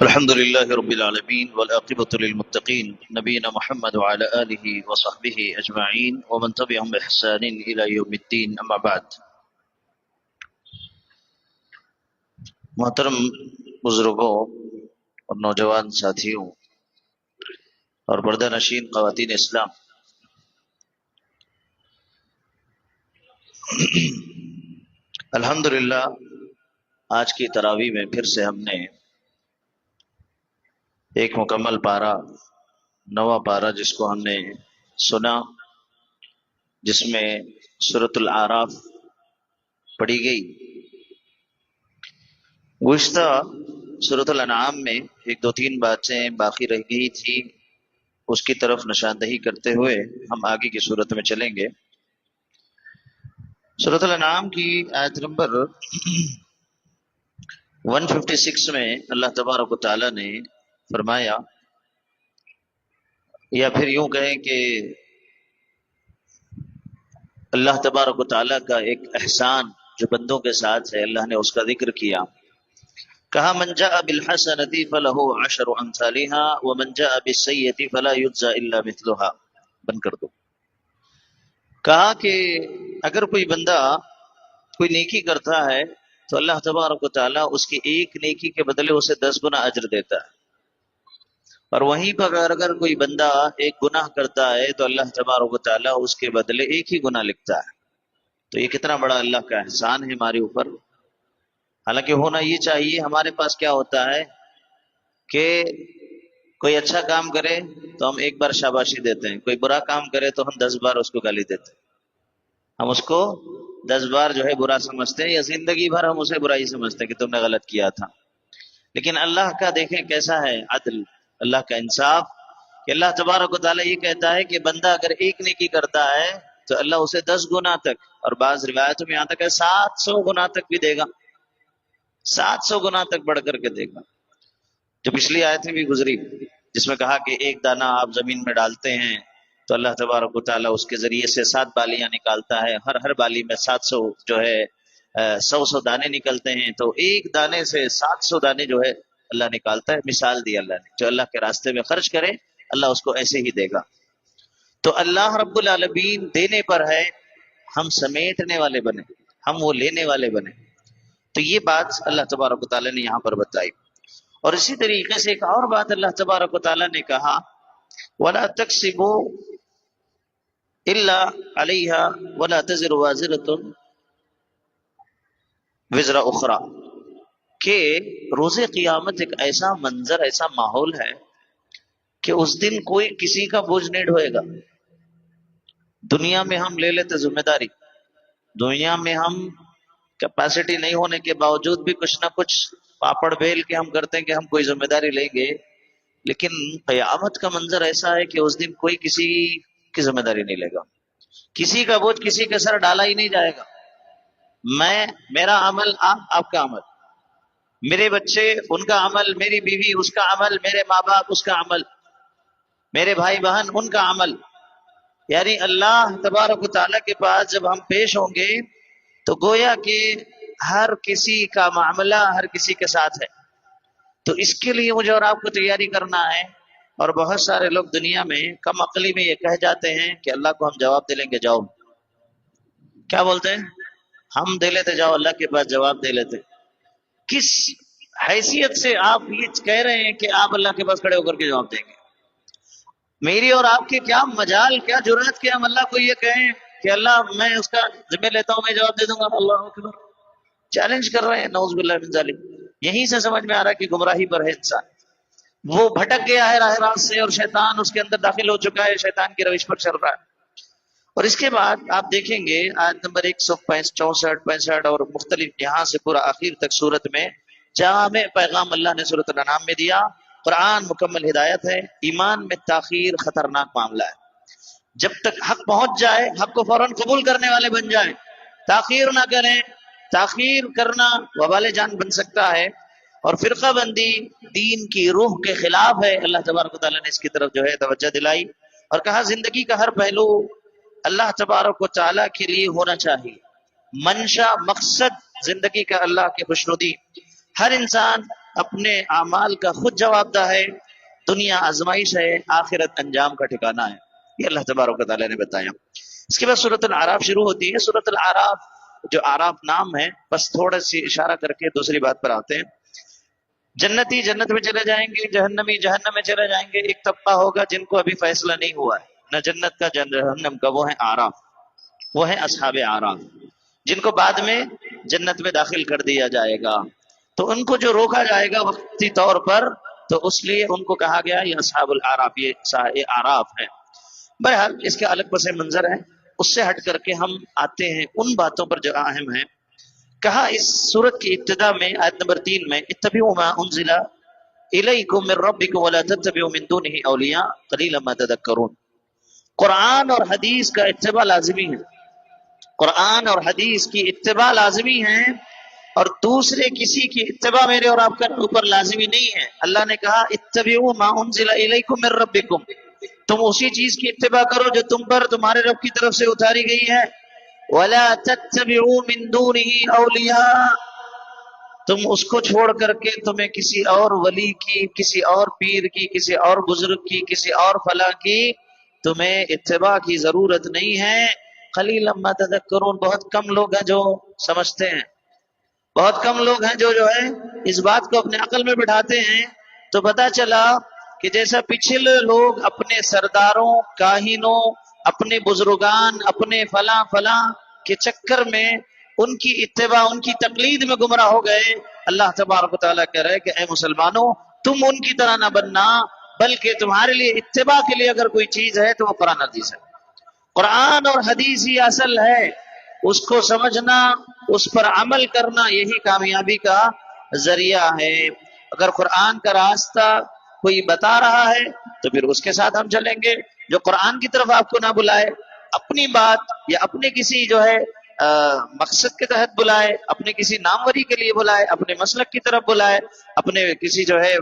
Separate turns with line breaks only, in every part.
الحمد لله رب العالمين والعاقبة للمتقين نبينا محمد وعلى آله وصحبه أجمعين ومن تبعهم بإحسان إلى يوم الدين أما بعد. محترم بزرگوں اور نوجوان ساتھیوں اور پردہ نشین خواتین اسلام، الحمدللہ آج کی تراویح میں پھر سے ہم نے ایک مکمل پارہ، نواں پارہ جس کو ہم نے سنا، جس میں سورۃ الاعراف پڑھی گئی. گزشتہ سورۃ الانعام میں ایک دو تین باتیں باقی رہ گئی تھی، اس کی طرف نشاندہی کرتے ہوئے ہم آگے کی صورت میں چلیں گے. سورۃ الانعام کی آیت نمبر 156 میں اللہ تبارک و تعالیٰ نے فرمایا، یا پھر یوں کہیں کہ اللہ تبارک و تعالیٰ کا ایک احسان جو بندوں کے ساتھ ہے، اللہ نے اس کا ذکر کیا. کہا من جاء بالحسنۃ فلہ عشر امثالها ومن جاء بالسیئۃ فلا یجزی الا مثلها. بند کر دو. کہا کہ اگر کوئی بندہ کوئی نیکی کرتا ہے تو اللہ تبارک و تعالیٰ اس کی ایک نیکی کے بدلے اسے 10 گنا اجر دیتا ہے، اور وہیں پر اگر کوئی بندہ ایک گناہ کرتا ہے تو اللہ تبارک و تعالیٰ اس کے بدلے ایک ہی گناہ لکھتا ہے. تو یہ کتنا بڑا اللہ کا احسان ہے ہمارے اوپر. حالانکہ ہونا یہ چاہیے، ہمارے پاس کیا ہوتا ہے کہ کوئی اچھا کام کرے تو ہم ایک بار شاباشی دیتے ہیں، کوئی برا کام کرے تو ہم 10 بار اس کو گالی دیتے ہیں، ہم اس کو 10 بار جو ہے برا سمجھتے ہیں، یا زندگی بھر ہم اسے برائی سمجھتے ہیں کہ تم نے غلط کیا تھا. لیکن اللہ کا دیکھیں کیسا ہے عدل، اللہ کا انصاف، کہ اللہ تبارک و تعالیٰ یہ کہتا ہے کہ بندہ اگر ایک نیکی کرتا ہے تو اللہ اسے 10 گنا تک، اور بعض روایتوں میں یہاں تک ہے 700 گنا تک بھی دے گا، 700 گنا تک بڑھ کر کے دے گا. جو پچھلی آیتیں بھی گزری جس میں کہا کہ ایک دانہ آپ زمین میں ڈالتے ہیں تو اللہ تبارک و تعالیٰ اس کے ذریعے سے 7 بالیاں نکالتا ہے، ہر بالی میں 700 جو ہے 100 دانے نکلتے ہیں، تو ایک دانے سے 700 دانے جو ہے اللہ نکالتا ہے. مثال دی اللہ نے، جو اللہ کے راستے میں خرچ کرے اللہ اس کو ایسے ہی دے گا. تو اللہ رب العالمین دینے پر ہے، ہم سمیٹنے والے بنے، ہم وہ لینے والے بنے. تو یہ بات اللہ تبارک و تعالیٰ نے یہاں پر بتائی. اور اسی طریقے سے ایک اور بات اللہ تبارک و تعالیٰ نے کہا، وَلَا تَكْسِبُوا إِلَّا عَلَيْهَا وَلَا تَزِرُ وَازِرَةٌ وِزْرَ أُخْرَى، کہ روز قیامت ایک ایسا منظر، ایسا ماحول ہے کہ اس دن کوئی کسی کا بوجھ نہیں ڈھوئے گا. دنیا میں ہم لے لیتے ذمہ داری، دنیا میں ہم کیپیسٹی نہیں ہونے کے باوجود بھی کچھ نہ کچھ پاپڑ بیل کے ہم کرتے ہیں کہ ہم کوئی ذمہ داری لیں گے. لیکن قیامت کا منظر ایسا ہے کہ اس دن کوئی کسی کی ذمہ داری نہیں لے گا، کسی کا بوجھ کسی کے سر ڈالا ہی نہیں جائے گا. میرا عمل، آپ کا عمل، میرے بچے ان کا عمل، میری بیوی اس کا عمل، میرے ماں باپ اس کا عمل، میرے بھائی بہن ان کا عمل. یعنی اللہ تبارک و تعالیٰ کے پاس جب ہم پیش ہوں گے تو گویا کہ ہر کسی کا معاملہ ہر کسی کے ساتھ ہے. تو اس کے لیے مجھے اور آپ کو تیاری کرنا ہے. اور بہت سارے لوگ دنیا میں کم عقلی میں یہ کہہ جاتے ہیں کہ اللہ کو ہم جواب دے لیں گے، جاؤ. کیا بولتے ہیں؟ ہم دے لیتے، جاؤ اللہ کے پاس جواب دے لیتے. کس حیثیت سے آپ یہ کہہ رہے ہیں کہ آپ اللہ کے پاس کھڑے ہو کر کے جواب دیں گے؟ میری اور آپ کے کیا مجال، کیا جرأت کہ ہم اللہ کو یہ کہیں کہ اللہ میں اس کا ذمہ لیتا ہوں، میں جواب دے دوں گا. اللہ اکبر، چیلنج کر رہے ہیں. نعوذ باللہ من ذالک. یہیں سے سمجھ میں آ رہا ہے کہ گمراہی پر ہے انسان، وہ بھٹک گیا ہے راہ راست سے، اور شیطان اس کے اندر داخل ہو چکا ہے، شیطان کی روش پر چل رہا ہے. اور اس کے بعد آپ دیکھیں گے آیت نمبر 164 65 اور مختلف یہاں سے پورا آخر تک سورت میں جامع پیغام اللہ نے سورۃ الانعام میں دیا. قرآن مکمل ہدایت ہے. ایمان میں تاخیر خطرناک معاملہ ہے. جب تک حق پہنچ جائے حق کو فوراً قبول کرنے والے بن جائیں، تاخیر نہ کریں. تاخیر کرنا وبال جان بن سکتا ہے، اور فرقہ بندی دین کی روح کے خلاف ہے. اللہ تبارک و تعالیٰ نے اس کی طرف جو ہے توجہ دلائی اور کہا زندگی کا ہر پہلو اللہ تبارک و تعالیٰ کے لیے ہونا چاہیے. منشا، مقصد زندگی کا اللہ کی خوشنودی. ہر انسان اپنے اعمال کا خود جواب دہ ہے، دنیا آزمائش ہے، آخرت انجام کا ٹھکانہ ہے، یہ اللہ تبارک و تعالیٰ نے بتایا۔ اس کے بعد سورۃ الاعراف شروع ہوتی ہے۔ سورۃ الاعراف جو اعراف نام ہے، بس تھوڑا سی اشارہ کر کے دوسری بات پر آتے ہیں۔ جنتی جنت میں چلے جائیں گے، جہنمی جہنم میں چلے جائیں گے۔ ایک طبقہ ہوگا جن کو ابھی فیصلہ نہیں ہوا ہے، نہ جنت کا جہنم کا، وہ ہے اعراف، وہ ہے اصحاب اعراف، جن کو بعد میں جنت میں داخل کر دیا جائے گا۔ تو ان کو جو روکا جائے گا وقتی طور پر، تو اس لیے ان کو کہا گیا یہ اصحاب الاعراف، یہ اعراف ہے۔ بہرحال اس کے الگ پس منظر ہے، اس سے ہٹ کر کے ہم آتے ہیں ان باتوں پر جو اہم ہیں۔ کہا اس سورت کی ابتدا میں آیت نمبر 3 میں اتبعوا ما انزل الیکم من ربکم ولا تتبعوا من دونه اولیاء قلیلا ما تذکرون۔ قرآن اور حدیث کا اتباع لازمی ہے، قرآن اور حدیث کی اتباع لازمی ہے، اور دوسرے کسی کی اتباع میرے اور آپ کے اوپر لازمی نہیں ہے۔ اللہ نے کہا اتبعوا ما انزل الیکم من ربکم، تم اسی چیز کی اتباع کرو جو تم پر تمہارے رب کی طرف سے اتاری گئی ہے۔ وَلَا تَتَّبِعُوا مِن دُونِهِ أَوْلِيَاءَ، تم اس کو چھوڑ کر کے تمہیں کسی اور ولی کی، کسی اور پیر کی، کسی اور بزرگ کی، کسی اور فلاں کی تمہیں اتباع کی ضرورت نہیں ہے۔ قلیلا ما تذکرون، بہت کم لوگ ہیں جو سمجھتے ہیں، بہت کم لوگ ہیں جو ہے اس بات کو اپنے عقل میں بٹھاتے ہیں۔ تو پتہ چلا کہ جیسا پچھلے لوگ اپنے سرداروں، کاہنوں، اپنے بزرگان، اپنے فلاں فلاں کے چکر میں ان کی اتباع، ان کی تقلید میں گمراہ ہو گئے، اللہ تبارک و تعالیٰ کہہ رہے کہ اے مسلمانوں تم ان کی طرح نہ بننا، بلکہ تمہارے لیے اتباع کے لیے اگر کوئی چیز ہے تو وہ قرآن حدیث ہے۔ قرآن اور حدیث ہی اصل ہے، اس کو سمجھنا، اس پر عمل کرنا، یہی کامیابی کا ذریعہ ہے۔ اگر قرآن کا راستہ کوئی بتا رہا ہے تو پھر اس کے ساتھ ہم چلیں گے، جو قرآن کی طرف آپ کو نہ بلائے، اپنی بات یا اپنے کسی جو ہے مقصد کے تحت بلائے، اپنے کسی ناموری کے لیے بلائے، اپنے مسلک کی طرف بلائے، اپنے کسی جو ہے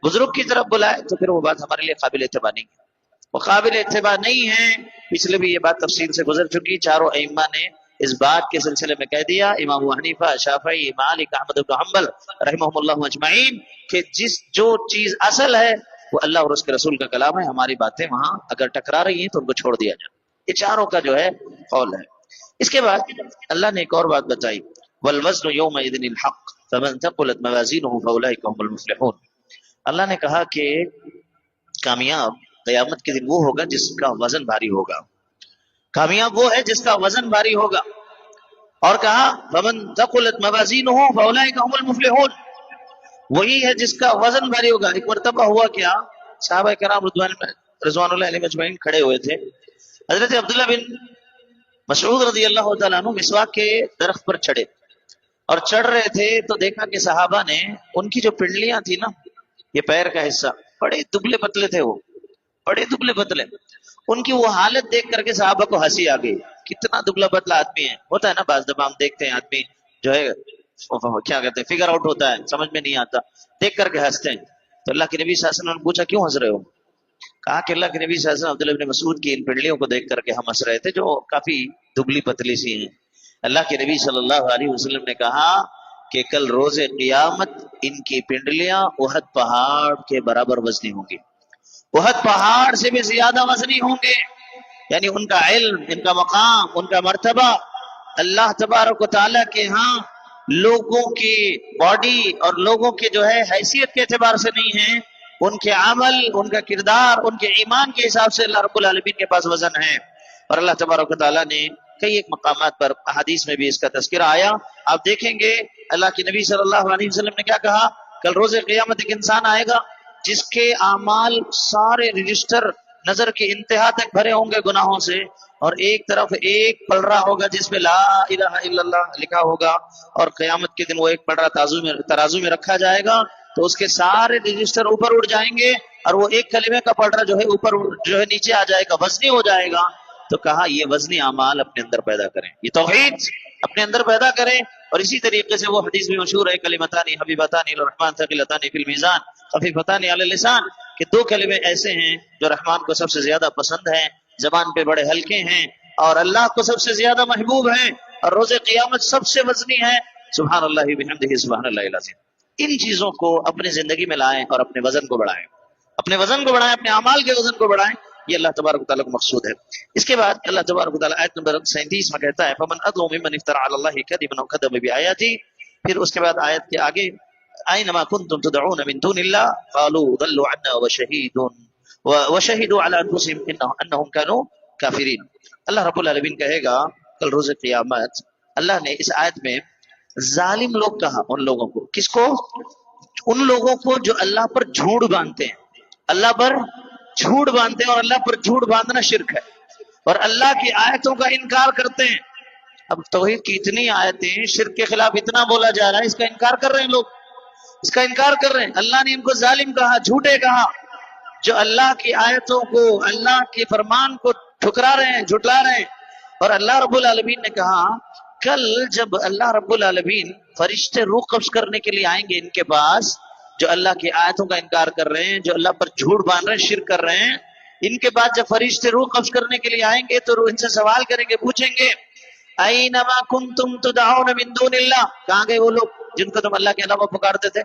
بزرگ کی طرف بلائے، تو پھر وہ بات ہمارے لیے قابل اتباع نہیں ہے، وہ قابل اتباع نہیں ہے۔ پچھلے بھی یہ بات تفصیل سے گزر چکی، چاروں ائمہ نے اس بات کے سلسلے میں کہہ دیا، امام ابو حنیفہ، شافعی، مالک، احمد بن حنبل رحمہم اللہ اجمعین، کہ جو چیز اصل ہے وہ اللہ اور اس کے رسول کا کلام ہے، ہماری باتیں وہاں اگر ٹکرا رہی ہیں تو ان کو چھوڑ دیا جائے۔ یہ چاروں کا جو ہے قول ہے۔ اس کے بعد اللہ نے ایک اور بات بتائی، والوزن یومئذ الحق فمن ثقلت موازینہ فاولئک هم المفلحون۔ اللہ نے کہا کہ کامیاب قیامت کے دن وہ ہوگا جس کا وزن بھاری ہوگا، کامیاب وہ ہے جس کا وزن بھاری ہوگا، اور کہا فمن ثقلت موازینہ فاولئک هم المفلحون، وہی ہے جس کا وزن بھاری ہوگا۔ ایک مرتبہ ہوا کیا، صحابہ کرام رضوان اللہ علیہ مجمعین کھڑے ہوئے تھے، حضرت عبداللہ بن مسعود رضی اللہ تعالیٰ عنہ مسواک کے درخت پر چڑھے، اور چڑھ رہے تھے تو دیکھا کہ صحابہ نے ان کی جو پنڈلیاں تھی نا، یہ پیر کا حصہ، بڑے دبلے پتلے تھے، وہ بڑے دبلے پتلے، ان کی وہ حالت دیکھ کر کے صحابہ کو ہنسی آ گئی، کتنا دبلا پتلا آدمی ہے۔ ہوتا ہے نا بعض دفعہ ہم دیکھتے ہیں آدمی جو ہے کیا کہتے ہیں فگر آؤٹ ہوتا ہے، سمجھ میں نہیں آتا، دیکھ کر کے ہنستے ہیں۔ تو اللہ کے نبی صلی اللہ علیہ وسلم نے پوچھا کیوں ہنس رہے ہو؟ کہا کہ اللہ کے نبی صلی اللہ علیہ وسلم عبداللہ بن مسعود کی ان پنڈلیوں کو دیکھ کر کے ہم ہنس رہے تھے جو کافی دبلی پتلی سی ہیں۔ اللہ کے نبی صلی اللہ علیہ وسلم نے کہا کہ کل روز قیامت ان کی پنڈلیاں احد پہاڑ کے برابر وزنی ہوں گی، احد پہاڑ سے بھی زیادہ وزنی ہوں گے، یعنی ان کا علم، ان کا مقام، ان کا مرتبہ اللہ تبارک و تعالیٰ کے ہاں لوگوں کی باڈی اور لوگوں کے جو ہے حیثیت کے اعتبار سے نہیں ہے، ان کے عمل، ان کا کردار، ان کے ایمان کے حساب سے اللہ رب العالمین کے پاس وزن ہے۔ اور اللہ تبارک و تعالیٰ نے کئی ایک مقامات پر احادیث میں بھی اس کا تذکرہ آیا، آپ دیکھیں گے اللہ کے نبی صلی اللہ علیہ وسلم نے کیا کہا، کل روز قیامت ایک انسان آئے گا جس کے اعمال سارے رجسٹر نظر کے انتہا تک بھرے ہوں گے گناہوں سے، اور ایک طرف ایک پلڑا ہوگا جس پہ لا الہ الا اللہ لکھا ہوگا، اور قیامت کے دن وہ ایک پلڑا ترازو میں رکھا جائے گا تو اس کے سارے رجسٹر اوپر اٹھ جائیں گے، اور وہ ایک کلمے کا پلڑا جو ہے اوپر جو ہے نیچے آ جائے گا، وزنی ہو جائے گا۔ تو کہا یہ وزنی اعمال اپنے اندر پیدا کریں، یہ توحید اپنے اندر پیدا کریں۔ اور اسی طریقے سے وہ حدیث بھی مشہور ہے، کلمتان حبیبتان الرحمن ثقیلتان فی المیزان خفیفتان علی اللسان، کہ دو کلمے ایسے ہیں جو رحمان کو سب سے زیادہ پسند ہیں، زبان پہ بڑے ہلکے ہیں، اور اللہ کو سب سے زیادہ محبوب ہیں، اور روز قیامت سب سے وزنی ہے، سبحان اللہ بحمدہ سبحان اللہ العظیم۔ ان چیزوں کو اپنی زندگی میں لائیں اور اپنے وزن کو بڑھائیں، اپنے وزن کو بڑھائیں، اپنے اعمال کے وزن کو بڑھائیں. یہ اللہ تبارک و تعالیٰ کو مقصود ہے. اس کے بعد اللہ تبارک و تعالیٰ آیت نمبر 37 میں کہتا ہے فمن اظلم ممن افترى على الله كذبا او كذب بآياته. پھر اس کے بعد آیت کے آگے اینما کنتم تدعون من دون اللہ قالوا ضلوا عنا وشهدوا على انفسهم انهم كانوا کافرین. اللہ رب العالمین کہے گا کل روز قیامت، اللہ نے اس آیت میں ظالم لوگ کہا ان لوگوں کو. کس کو؟ ان لوگوں کو جو اللہ پر جھوٹ باندھتے ہیں، اللہ پر جھوٹ باندھتے ہیں، اور اللہ پر جھوٹ باندھنا شرک ہے، اور اللہ کی آیتوں کا انکار کرتے ہیں. اب توحید کی اتنی آیتیں، شرک کے خلاف اتنا بولا جا رہا ہے، اس کا انکار کر رہے ہیں لوگ، اس کا انکار کر رہے ہیں. اللہ نے ان کو ظالم کہا، جھوٹے کہا، جو اللہ کی آیتوں کو، اللہ کے فرمان کو ٹھکرا رہے ہیں، جھٹلا رہے ہیں. اور اللہ رب العالمین نے کہا کل جب اللہ رب العالمین فرشتے روح قبض کرنے کے لیے آئیں گے ان کے پاس، جو اللہ کی آیتوں کا انکار کر رہے ہیں، جو اللہ پر جھوٹ باندھ رہے ہیں، شرک کر رہے ہیں، ان کے بعد جب فرشتے روح قبض کرنے کے لیے آئیں گے تو روح ان سے سوال کریں گے، پوچھیں گے اینما کنتم تدعون من دون اللہ، کہاں گئے وہ لوگ جن کو تم اللہ کے علاوہ پکارتے تھے،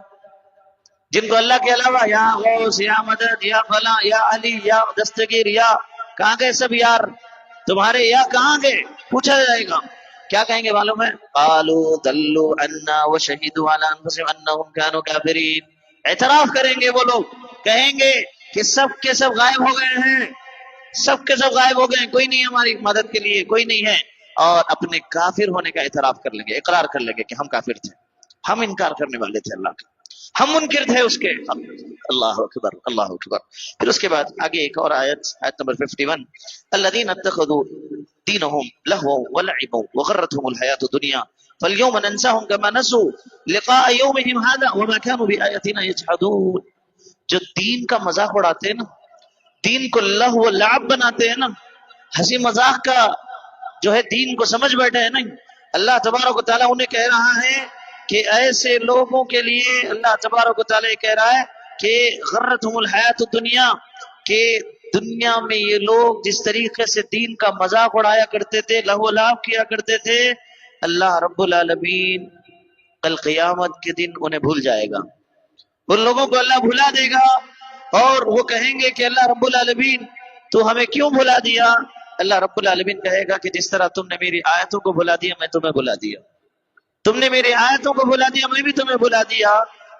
جن کو اللہ کے علاوہ یا غوث یا مدد یا فلاں یا علی یا دستگیر یا، کہاں گئے سب یار تمہارے، یا کہاں گئے؟ پوچھا جائے گا. کیا کہیں گے معلوم ہے؟ قالوا ضلوا عنا وشهدوا على انفسهم انهم كانوا كافرين. اعتراف کریں گے وہ لوگ، کہیں گے کہ سب کے سب غائب ہو گئے ہیں، سب کے سب غائب ہو گئے ہیں، کوئی نہیں ہماری مدد کے لیے، کوئی نہیں ہے. اور اپنے کافر ہونے کا اعتراف کر لیں گے، اقرار کر لیں گے کہ ہم کافر تھے، ہم انکار کرنے والے تھے اللہ کا، ہم منکر تھے اس کے. اللہ اکبر، اللہ اکبر. پھر اس کے بعد آگے ایک اور آیت نمبر 51 الذين اتخذوا دینهم لهوا ولعبا وغرتهم الحیات الدنیا فاليوم ننساهم كما نسوا لقاء يومهم هذا وما كانوا بآياتنا يجحدون. جو دین کا مذاق اڑاتے ہیں نا، دین کو لہو و لعب بناتے ہیں نا، ہنسی مذاق کا جو ہے دین کو سمجھ بیٹھے ہیں نا، اللہ تبارک و تعالیٰ انہیں کہہ رہا ہے کہ ایسے لوگوں کے لیے اللہ تبارک و تعالیٰ کہہ رہا ہے کہ غرتهم الحیات الدنیا، کہ دنیا میں یہ لوگ جس طریقے سے دین کا مذاق اڑایا کرتے تھے، لہو و لعب کیا کرتے تھے، اللہ رب العالمین کل قیامت کے دن انہیں بھول جائے گا. ان لوگوں کو اللہ بھلا دے گا اور وہ کہیں گے کہ اللہ رب العالمین تو ہمیں کیوں بھلا دیا؟ اللہ رب العالمین کہے گا کہ جس طرح تم نے میری آیتوں کو بھلا دیا میں تمہیں بھلا دیا، تم نے میری آیتوں کو بھلا دیا میں بھی تمہیں بھلا دیا.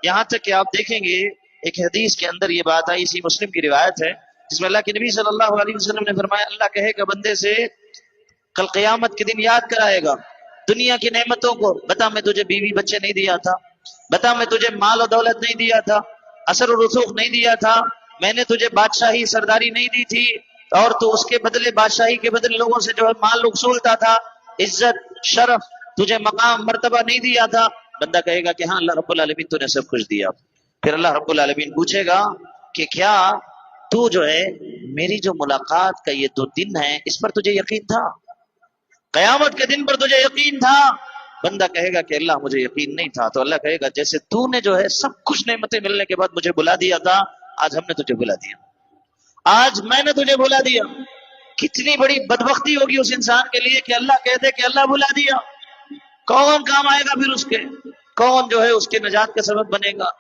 یہاں تک کہ آپ دیکھیں گے ایک حدیث کے اندر یہ بات آئی، اسی مسلم کی روایت ہے، جس میں اللہ کے نبی صلی اللہ علیہ وسلم نے فرمایا اللہ کہے گا بندے سے کل قیامت کے دن یاد کرائے گا دنیا کی نعمتوں کو، بتا میں تجھے بیوی بچے نہیں دیا تھا، بتا میں تجھے مال و دولت نہیں دیا تھا، اثر و رسوخ نہیں دیا تھا، میں نے تجھے بادشاہی سرداری نہیں دی تھی، اور تو اس کے بدلے بادشاہی کے بدلے لوگوں سے جو ہے مال وصولتا تھا، عزت شرف، تجھے مقام مرتبہ نہیں دیا تھا. بندہ کہے گا کہ ہاں اللہ رب العالمین تو نے سب کچھ دیا. پھر اللہ رب العالمین پوچھے گا کہ کیا تو جو ہے میری جو ملاقات کا یہ 2 دن ہے اس پر تجھے یقین تھا؟ قیامت کے دن پر تجھے یقین تھا؟ بندہ کہے گا کہ اللہ مجھے یقین نہیں تھا. تو اللہ کہے گا جیسے تو نے جو ہے سب کچھ نعمتیں ملنے کے بعد مجھے بلا دیا تھا، آج ہم نے تجھے بلا دیا، آج میں نے تجھے بلا دیا. کتنی بڑی بدبختی ہوگی اس انسان کے لیے کہ اللہ کہہ دے کہ اللہ بلا دیا. کون کام آئے گا پھر اس کے؟ کون جو ہے اس کے نجات کا سبب بنے گا؟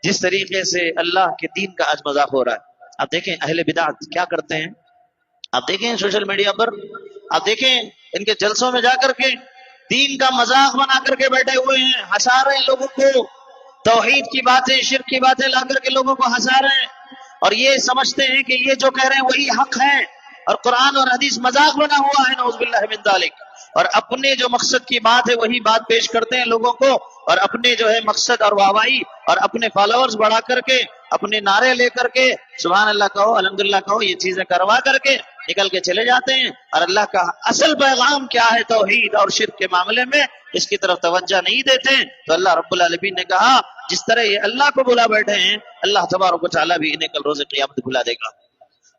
جس طریقے سے اللہ کے دین کا آج مذاق ہو رہا ہے. آپ دیکھیں اہل بدعت کیا کرتے ہیں، آپ دیکھیں سوشل میڈیا پر، آپ دیکھیں ان کے جلسوں میں جا کر کے دین کا مذاق بنا کر کے بیٹھے ہوئے ہیں، ہنسا رہے ہیں لوگوں کو، توحید کی باتیں شرک کی باتیں لا کر کے لوگوں کو ہنسا رہے ہیں، اور یہ سمجھتے ہیں کہ یہ جو کہہ رہے ہیں وہی حق ہے، اور قرآن اور حدیث مذاق بنا ہوا ہے، نعوذ باللہ من ذالک. اور اپنے جو مقصد کی بات ہے وہی بات پیش کرتے ہیں لوگوں کو، اور اپنے جو ہے مقصد اور واہوائی اور اپنے فالوورز بڑھا کر کے، اپنے نعرے لے کر کے سبحان اللہ کہو، الحمدللہ کہو، یہ چیزیں کروا کر کے نکل کے چلے جاتے ہیں. اور اللہ کا اصل پیغام کیا ہے توحید اور شرک کے معاملے میں اس کی طرف توجہ نہیں دیتے. تو اللہ رب العالمین نے کہا جس طرح یہ اللہ کو بلا بیٹھے ہیں، اللہ تبارک و تعالیٰ بھی انہیں کل روز قیامت بلا دے گا،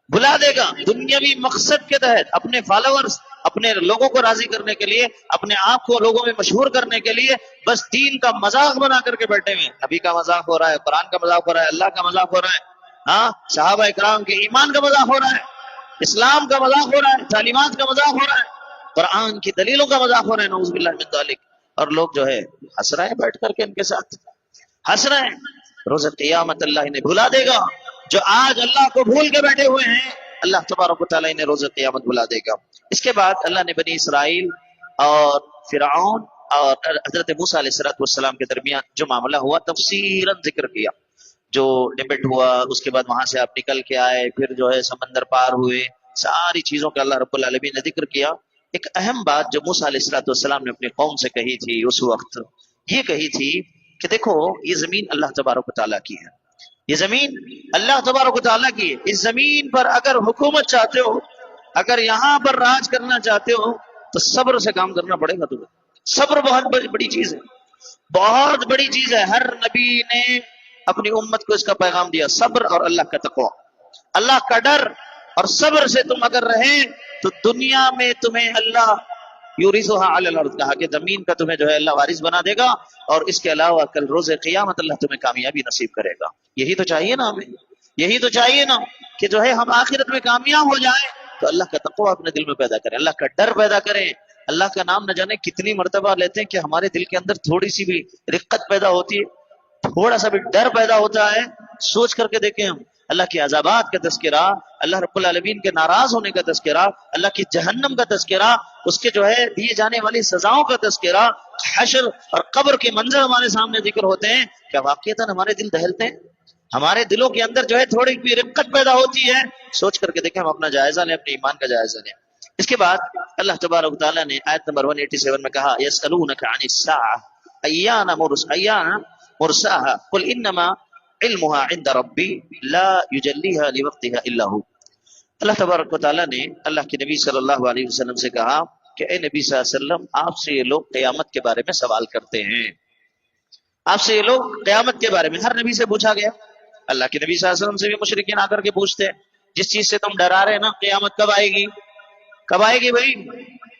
بلا دے گا. دنیاوی مقصد کے تحت اپنے فالوورز، اپنے لوگوں کو راضی کرنے کے لیے، اپنے آپ کو لوگوں میں مشہور کرنے کے لیے بس دین کا مذاق بنا کر کے بیٹھے ہوئے. نبی کا مذاق ہو رہا ہے، قرآن کا مذاق ہو رہا ہے، اللہ کا مذاق ہو رہا ہے، ہاں صحابہ اکرام کے ایمان کا مذاق ہو رہا ہے، اسلام کا مذاق ہو رہا ہے، تعلیمات کا مذاق ہو رہا ہے، قرآن کی دلیلوں کا مذاق ہو رہا ہے، نعوذ باللہ من ذالک. اور لوگ جو ہے ہنس رہے ہیں بیٹھ کر کے ان کے ساتھ. ہنس رہے ہیں, روز قیامت اللہ انہیں بھلا دے گا. جو آج اللہ کو بھول کے بیٹھے ہوئے ہیں, اللہ تبارک و تعالیٰ انہیں روز قیامت بھلا دے گا. اس کے بعد اللہ نے بنی اسرائیل اور فرعون اور حضرت موسیٰ علیہ السلام کے درمیان جو معاملہ ہوا تفصیلاً ذکر کیا. جو ڈبیٹ ہوا, اس کے بعد وہاں سے آپ نکل کے آئے, پھر جو ہے سمندر پار ہوئے, ساری چیزوں کا اللہ رب العالمین نے ذکر کیا. ایک اہم بات جو موسیٰ علیہ السلام نے اپنی قوم سے کہی تھی اس وقت, یہ کہی تھی کہ دیکھو یہ زمین اللہ تبارک و تعالیٰ کی ہے, یہ زمین اللہ تبارک و تعالیٰ کی ہے. اس زمین پر اگر حکومت چاہتے ہو, اگر یہاں پر راج کرنا چاہتے ہو تو صبر سے کام کرنا پڑے گا تمہیں. صبر بہت بڑی چیز ہے, بہت بڑی چیز ہے. ہر نبی نے اپنی امت کو اس کا پیغام دیا, صبر اور اللہ کا تقوی, اللہ کا ڈر اور صبر سے تم اگر رہے تو دنیا میں تمہیں اللہ یورثھا علی الارض, کہا کہ زمین کا تمہیں جو ہے اللہ وارث بنا دے گا, اور اس کے علاوہ کل روز قیامت اللہ تمہیں کامیابی نصیب کرے گا. یہی تو چاہیے نا ہمیں, یہی تو چاہیے نا کہ جو ہے ہم آخرت میں کامیاب ہو جائیں. تو اللہ کا تقوی اپنے دل میں پیدا کریں, اللہ کا ڈر پیدا کریں. اللہ کا نام نہ جانے کتنی مرتبہ لیتے ہیں کہ ہمارے دل کے اندر تھوڑی سی بھی رقت پیدا ہوتی ہے, تھوڑا سا بھی ڈر پیدا ہوتا ہے. سوچ کر کے دیکھیں ہم, اللہ کے عذابات کا تذکرہ, اللہ رب العالمین کے ناراض ہونے کا تذکرہ, اللہ کی جہنم کا تذکرہ, اس کے جو ہے دیے جانے والی سزاؤں کا تذکرہ, حشر اور قبر کے منظر ہمارے سامنے ذکر ہوتے ہیں. کیا واقعتاً ہمارے دل دہلتے ہیں, ہمارے دلوں کے اندر جو ہے تھوڑی بھی رقت پیدا ہوتی ہے؟ سوچ کر کے دیکھیں, ہم اپنا جائزہ لیں, اپنے ایمان کا جائزہ لیں. اس کے بعد اللہ تبارک و تعالیٰ نے آیت نمبر 187 میں کہا, یسألونک عن الساعة ایان مرساها قل انما علمها عند ربی لا یجلیها لوقتها الا هو. اللہ تبارک و تعالیٰ نے اللہ کے نبی صلی اللہ علیہ وسلم سے کہا کہ اے نبی صلی اللہ علیہ وسلم, آپ سے یہ لوگ قیامت کے بارے میں سوال کرتے ہیں, آپ سے یہ لوگ قیامت کے بارے میں, ہر نبی سے پوچھا گیا. اللہ کے نبی صلی اللہ علیہ وسلم سے بھی مشرکین آ کر کے پوچھتے ہیں, جس چیز سے تم ڈرا رہے نا, قیامت کب آئے گی, کب آئے گی بھائی.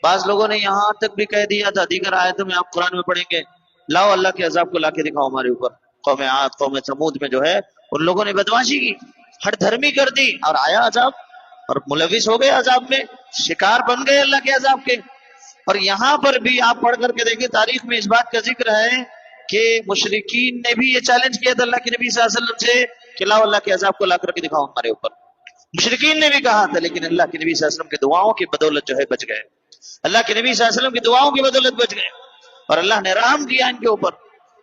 بعض لوگوں نے یہاں تک بھی کہہ دیا تھا, دیگر آیتوں میں آپ قرآن میں پڑھیں گے, لاؤ اللہ کے عذاب کو لا کے دکھاؤ ہمارے اوپر. قوم عاد, قوم سمود میں جو ہے ان لوگوں نے بدمعاشی کی, ہٹ دھرمی کر دی, اور آیا عذاب, اور ملوث ہو گئے عذاب میں, شکار بن گئے اللہ کے عذاب کے. اور یہاں پر بھی آپ پڑھ کر کے دیکھیں, تاریخ میں اس بات کا ذکر ہے کہ مشرکین نے بھی یہ چیلنج کیا تھا اللہ کے نبی صلی اللہ علیہ وسلم سے کہ لاؤ اللہ کے عذاب کو لا کر کے دکھاؤ ہمارے اوپر. مشرکین نے بھی کہا تھا, لیکن اللہ کے نبی صلی اللہ علیہ وسلم کی دعاؤں کی بدولت جو ہے بچ گئے, اللہ کے نبی صلی اللہ علیہ وسلم کی دعاؤں کی بدولت بچ گئے, اور اللہ نے رحم کیا ان کے اوپر.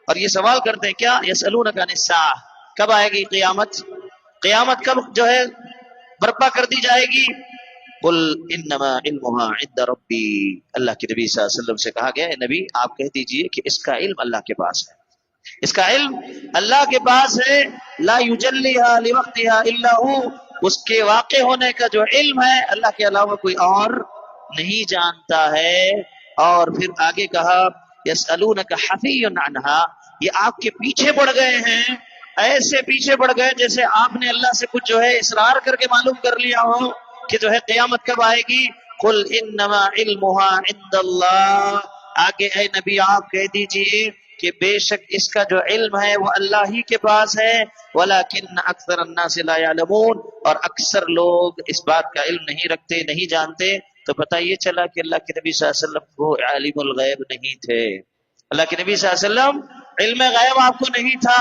اور یہ سوال کرتے ہیں کیا, یسألونک عن الساعة, کب آئے گی قیامت, قیامت کب جو ہے برپا کر دی جائے گی. قل انما علمها عند ربی, اللہ کے نبی صلی اللہ علیہ وسلم سے کہا گیا, اے نبی آپ کہہ دیجئے کہ اس کا علم اللہ کے پاس ہے, اس کا علم اللہ کے پاس ہے. لا یجلیها لوقتها الا هو, اس کے واقع ہونے کا جو علم ہے اللہ کے علاوہ کوئی اور نہیں جانتا ہے. اور پھر آگے کہا یسألونک حفی عنها, یہ آپ کے پیچھے پڑ گئے ہیں, ایسے پیچھے پڑ گئے جیسے آپ نے اللہ سے کچھ جو ہے اصرار کر کے معلوم کر لیا ہو کہ جو ہے قیامت کب آئے گی. قل انما علمها عند اللہ, آگے اے نبی آپ کہہ دیجئے کہ بے شک اس کا جو علم ہے وہ اللہ ہی کے پاس ہے. ولیکن اکثر الناس لا يعلمون, اور اکثر لوگ اس بات کا علم نہیں رکھتے, نہیں جانتے. تو پتہ یہ چلا کہ اللہ کے نبی صلی اللہ علیہ وسلم کو عالم الغیب نہیں تھے, اللہ کے نبی صلی اللہ علیہ وسلم علم غیب آپ کو نہیں تھا,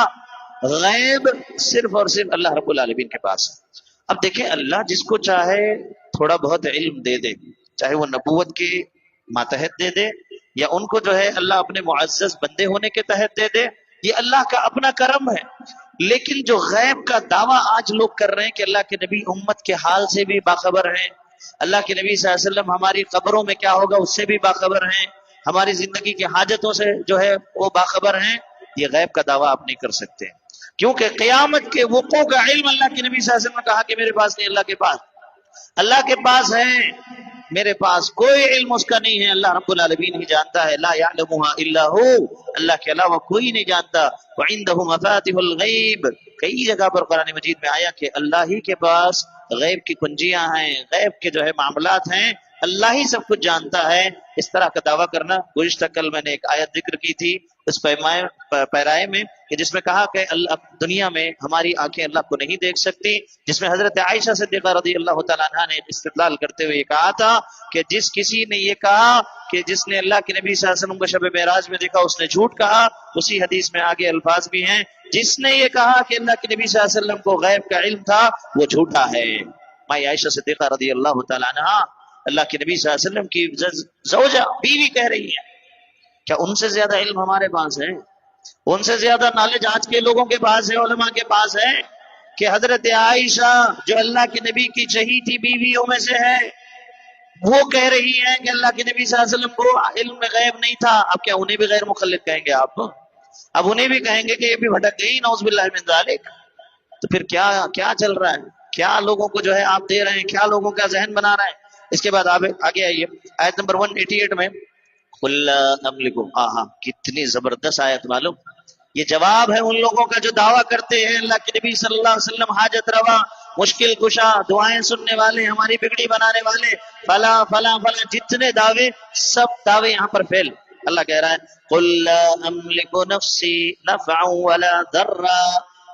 غیب صرف اور صرف اللہ رب العالمین کے پاس ہے. اب دیکھیں, اللہ جس کو چاہے تھوڑا بہت علم دے دے, چاہے وہ نبوت کے ماتحت دے دے یا ان کو جو ہے اللہ اپنے معزز بندے ہونے کے تحت دے دے, یہ اللہ کا اپنا کرم ہے. لیکن جو غیب کا دعویٰ آج لوگ کر رہے ہیں کہ اللہ کے نبی امت کے حال سے بھی باخبر ہیں, اللہ کے نبی صلی اللہ علیہ وسلم ہماری قبروں میں کیا ہوگا اس سے بھی باخبر ہیں, ہماری زندگی کی حاجتوں سے جو ہے وہ باخبر ہیں, یہ غیب کا دعویٰ آپ نہیں کر سکتے, کیونکہ قیامت کے وقوع کا علم اللہ کے نبی صلی اللہ علیہ وسلم نے کہا کہ میرے پاس نہیں, اللہ کے پاس, اللہ کے پاس ہے, میرے پاس کوئی علم اس کا نہیں ہے, اللہ رب العالمین ہی جانتا ہے. لا يعلمها الا هو, اللہ کے علاوہ کوئی نہیں جانتا. وعنده مفاتيح الغیب, کئی جگہ پر قرآن مجید میں آیا کہ اللہ ہی کے پاس غیب کی کنجیاں ہیں, غیب کے جو ہے معاملات ہیں, اللہ ہی سب کچھ جانتا ہے، اس طرح کا دعویٰ کرنا۔ گزشتہ کل میں نے ایک آیت ذکر کی تھی اس پیرائے میں کہ جس میں کہا کہ اللہ دنیا میں ہماری آنکھیں اللہ کو نہیں دیکھ سکتی، جس میں حضرت عائشہ صدیقہ رضی اللہ تعالیٰ عنہا نے استدلال کرتے ہوئے یہ کہا تھا کہ جس کسی نے یہ کہا کہ جس نے اللہ کے نبی صلی اللہ علیہ وسلم کو شب معراج میں دیکھا اس نے جھوٹ کہا، اسی حدیث میں آگے الفاظ بھی ہیں، جس نے یہ کہا کہ اللہ کے نبی صلی اللہ علیہ وسلم کو غیب کا علم تھا وہ جھوٹا ہے۔ مائی عائشہ صدیقہ رضی اللہ تعالیٰ عنہا اللہ کے نبی صلی اللہ علیہ وسلم کی زوجہ بیوی کہہ رہی ہے، کیا ان سے زیادہ علم ہمارے پاس ہے؟ ان سے زیادہ نالج آج کے لوگوں کے پاس ہے، علماء کے پاس ہے کہ حضرت عائشہ جو اللہ کے نبی کی چہیتی بیویوں میں سے ہے وہ کہہ رہی ہے کہ اللہ کے نبی صلی اللہ علیہ وسلم کو علم میں غیب نہیں تھا؟ اب کیا انہیں بھی غیر مخلد کہیں گے آپ؟ اب انہیں بھی کہیں گے کہ یہ بھی بھٹک گئی، نعوذ باللہ من ذالک؟ تو پھر کیا چل رہا ہے؟ کیا لوگوں کو جو ہے آپ دے رہے ہیں؟ کیا لوگوں کا ذہن بنا رہے ہیں؟ اس کے بعد آپ آگے آئیے آیت نمبر 188 میں قُل لَا أَمْلِكُ، کتنی زبردست آیت معلوم۔ یہ جواب ہے ان لوگوں کا جو دعویٰ کرتے ہیں اللہ کے نبی صلی اللہ علیہ وسلم حاجت روا، مشکل کشا، دعائیں سننے والے، ہماری بگڑی بنانے والے، فلا فلا فلا، جتنے دعوے سب دعوے یہاں پر فیل۔ اللہ کہہ رہا ہے قُل لَا أَمْلِكُ نَفْسِي نَفْعًا وَلَا ضَرًّا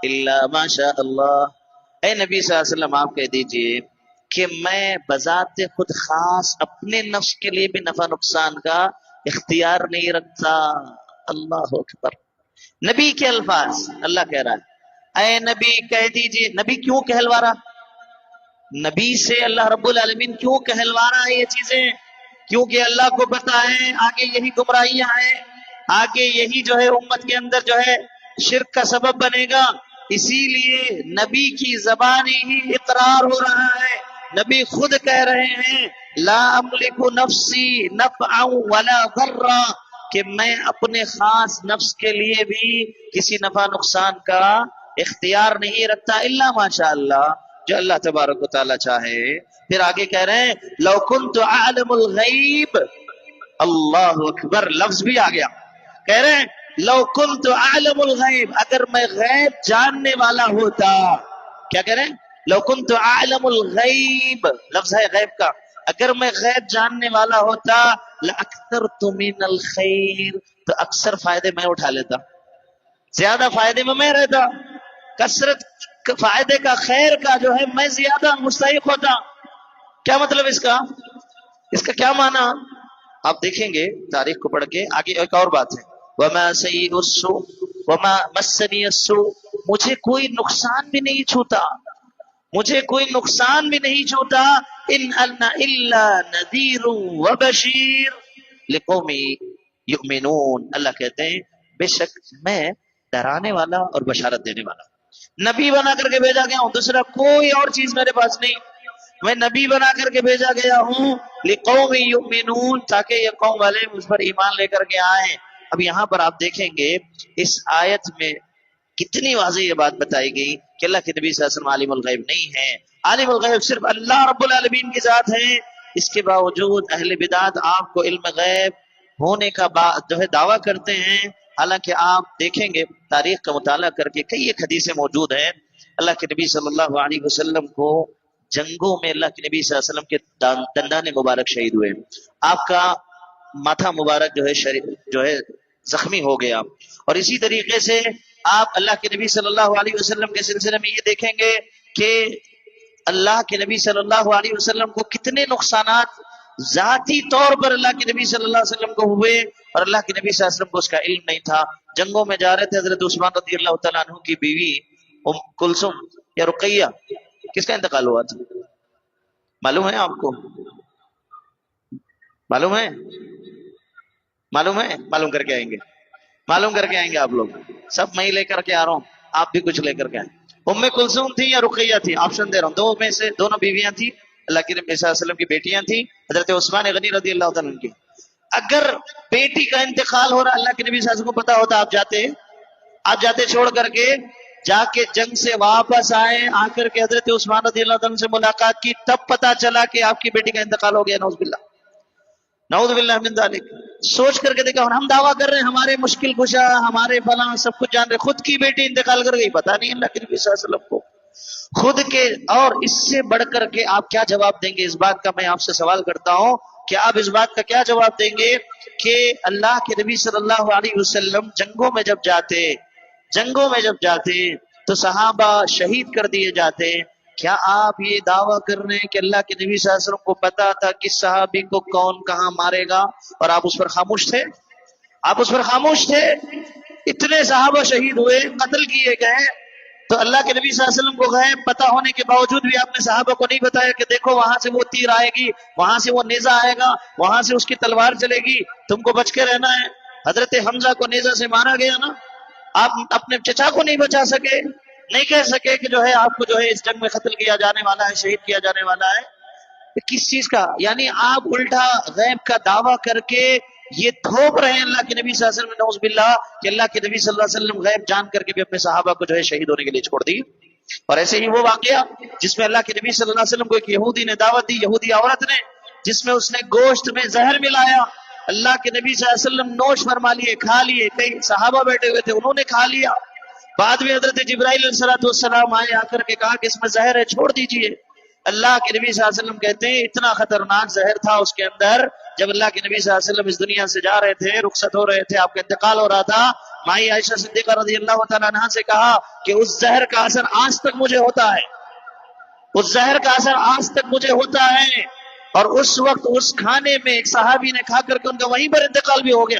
إِلَّا مَا شَاءَ اللَّهُ۔ اے نبی صلی اللہ علیہ وسلم آپ کہہ دیجئے کہ میں بذات خود خاص اپنے نفس کے لیے بھی نفع نقصان کا اختیار نہیں رکھتا۔ اللہ اکبر، نبی کے الفاظ اللہ کہہ رہا ہے اے نبی کہہ دیجئے۔ نبی کیوں کہلوا رہا؟ نبی سے اللہ رب العالمین کیوں کہلوا رہا ہے یہ چیزیں؟ کیونکہ اللہ کو پتا ہے آگے یہی گمراہیاں ہیں، آگے یہی جو ہے امت کے اندر جو ہے شرک کا سبب بنے گا، اسی لیے نبی کی زبانی ہی اقرار ہو رہا ہے۔ نبی خود کہہ رہے ہیں لا املک نفسی نفعا ولا ضرا، کہ میں اپنے خاص نفس کے لیے بھی کسی نفع نقصان کا اختیار نہیں رکھتا الا ماشاء اللہ، جو اللہ تبارک و تعالی چاہے۔ پھر آگے کہہ رہے ہیں لو کنت اعلم الغیب، اللہ اکبر، لفظ بھی آ گیا، کہہ رہے ہیں لو کنت اعلم الغیب، اگر میں غیب جاننے والا ہوتا۔ کیا کہہ رہے ہیں؟ لو کنت اعلم الغیب، لفظ ہے غیب کا، اگر میں غیب جاننے والا ہوتا لاکثرت من الخیر، تو اکثر فائدے میں اٹھا لیتا، زیادہ فائدے میں رہتا، کثرت فائدے کا، خیر کا جو ہے میں زیادہ مستحق ہوتا۔ کیا مطلب اس کا کیا معنی؟ آپ دیکھیں گے تاریخ کو پڑھ کے آگے ایک اور بات ہے وما سیء السوء وما مسنی السوء، مجھے کوئی نقصان بھی نہیں چھوتا، مجھے کوئی نقصان بھی نہیں چھوتا، ان انا الا نذیر وبشیر لقوم یؤمنون، اللہ کہتے ہیں بے شک میں ڈرانے والا اور بشارت دینے والا، نبی بنا کر کے بھیجا گیا ہوں، دوسرا کوئی اور چیز میرے پاس نہیں، میں نبی بنا کر کے بھیجا گیا ہوں لقوم یؤمنون، تاکہ یہ قوم والے مجھ پر ایمان لے کر کے آئیں۔ اب یہاں پر آپ دیکھیں گے اس آیت میں کتنی واضح یہ بات بتائی گئی کہ اللہ کے نبی صلی اللہ علیہ وسلم عالم الغیب نہیں ہے، عالم الغیب صرف اللہ رب العالمین کی ذات ہے۔ اس کے باوجود اہل بدعت آپ کو علم غیب ہونے کا جو ہے دعویٰ کرتے ہیں، حالانکہ آپ دیکھیں گے تاریخ کا مطالعہ کر کے کئی ایک حدیثیں موجود ہیں، اللہ کے نبی صلی اللہ علیہ وسلم کو جنگوں میں اللہ کے نبی صلی اللہ علیہ وسلم کے دندان مبارک شہید ہوئے، آپ کا ماتھا مبارک جو ہے زخمی ہو گیا، اور اسی طریقے سے آپ اللہ کے نبی صلی اللہ علیہ وسلم کے سلسلے میں یہ دیکھیں گے کہ اللہ کے نبی صلی اللہ علیہ وسلم کو کتنے نقصانات ذاتی طور پر اللہ کے نبی صلی اللہ علیہ وسلم کو ہوئے، اور اللہ کے نبی صلی اللہ علیہ وسلم کو اس کا علم نہیں تھا۔ جنگوں میں جا رہے تھے، حضرت عثمان رضی اللہ تعالیٰ عنہ کی بیوی ام کلثوم یا رقیہ، کس کا انتقال ہوا تھا؟ معلوم ہے آپ کو؟ معلوم ہے؟ معلوم کر کے آئیں گے آپ لوگ، سب میں ہی لے کر کے آ رہا ہوں، آپ بھی کچھ لے کر کے آئیں۔ ام کلثوم تھی یا رقیہ تھی؟ آپشن دے رہا ہوں، دو میں سے دونوں بیویاں تھی، اللہ کے نبی صلی اللہ علیہ وسلم کی بیٹیاں تھی، حضرت عثمان غنی رضی اللہ تعالیٰ عنہ کی۔ اگر بیٹی کا انتقال ہو رہا اللہ کے نبی صلی اللہ علیہ وسلم کو پتا ہوتا، آپ جاتے چھوڑ کر کے، جا کے جنگ سے واپس آئے، آ کر کے حضرت عثمان رضی اللہ تعالیٰ عنہ سے ملاقات کی، تب پتا چلا کہ آپ کی بیٹی کا انتقال ہو گیا، نعوذ باللہ من ذالک۔ سوچ کر کے دیکھا، اور ہم دعویٰ کر رہے ہیں ہمارے مشکل کشا، ہمارے فلاں، سب کچھ جان رہے، خود کی بیٹی انتقال کر گئی، پتا نہیں اللہ کے نبی صلی اللہ علیہ وسلم کو۔ خود کے اور اس سے بڑھ کر کے آپ کیا جواب دیں گے؟ اس بات کا میں آپ سے سوال کرتا ہوں کہ آپ اس بات کا کیا جواب دیں گے کہ اللہ کے نبی صلی اللہ علیہ وسلم جنگوں میں جب جاتے تو صحابہ شہید کر دیے جاتے. کیا آپ یہ دعویٰ کر رہے ہیں کہ اللہ کے نبی صلی اللہ علیہ وسلم کو پتا تھا کس صحابی کو کون کہاں مارے گا اور آپ اس پر خاموش تھے؟ آپ اس پر خاموش تھے. اتنے صحابہ شہید ہوئے، قتل کیے گئے، تو اللہ کے نبی صلی اللہ علیہ وسلم کو غیب پتہ ہونے کے باوجود بھی آپ نے صحابہ کو نہیں بتایا کہ دیکھو وہاں سے وہ تیر آئے گی، وہاں سے وہ نیزہ آئے گا، وہاں سے اس کی تلوار چلے گی، تم کو بچ کے رہنا ہے. حضرت حمزہ کو نیزہ سے مارا گیا نا، آپ اپنے چچا کو نہیں بچا سکے، نہیں کہہ سکے کہ جو ہے آپ کو جو ہے اس جنگ میں قتل کیا جانے والا ہے، شہید کیا جانے والا ہے. کس چیز کا؟ یعنی آپ الٹا غیب کا دعویٰ کر کے یہ تھوپ رہے ہیں اللہ کے نبی صلی اللہ علیہ وسلم، نعوذ باللہ، کہ اللہ کے نبی صلی اللہ علیہ وسلم غیب جان کر کے بھی اپنے صحابہ کو جو ہے شہید ہونے کے لیے چھوڑ دی. اور ایسے ہی وہ واقعہ جس میں اللہ کے نبی صلی اللہ علیہ وسلم کو ایک یہودی نے دعوت دی، یہودی عورت نے، جس میں اس نے گوشت میں زہر ملایا. اللہ کے نبی صلی اللہ علیہ وسلم نوش فرما لیے، کھا لیے، کئی صحابہ بیٹھے ہوئے تھے انہوں نے کھا لیا. بعد میں حضرت جبرائیل علیہ السلام آئے، آ کر کے کہا کہ اس میں زہر ہے، چھوڑ دیجئے. اللہ کے نبی صلی اللہ علیہ وسلم کہتے ہیں اتنا خطرناک زہر تھا اس کے اندر. جب اللہ کے نبی صلی اللہ علیہ وسلم اس دنیا سے جا رہے تھے، رخصت ہو رہے تھے، آپ کا انتقال ہو رہا تھا، مائی عائشہ صدیقہ رضی اللہ تعالیٰ عنہا سے کہا کہ اس زہر کا اثر آج تک مجھے ہوتا ہے، اس زہر کا اثر آج تک مجھے ہوتا ہے. اور اس وقت اس کھانے میں ایک صحابی نے کھا کر کے ان کا وہیں پر انتقال بھی ہو گیا.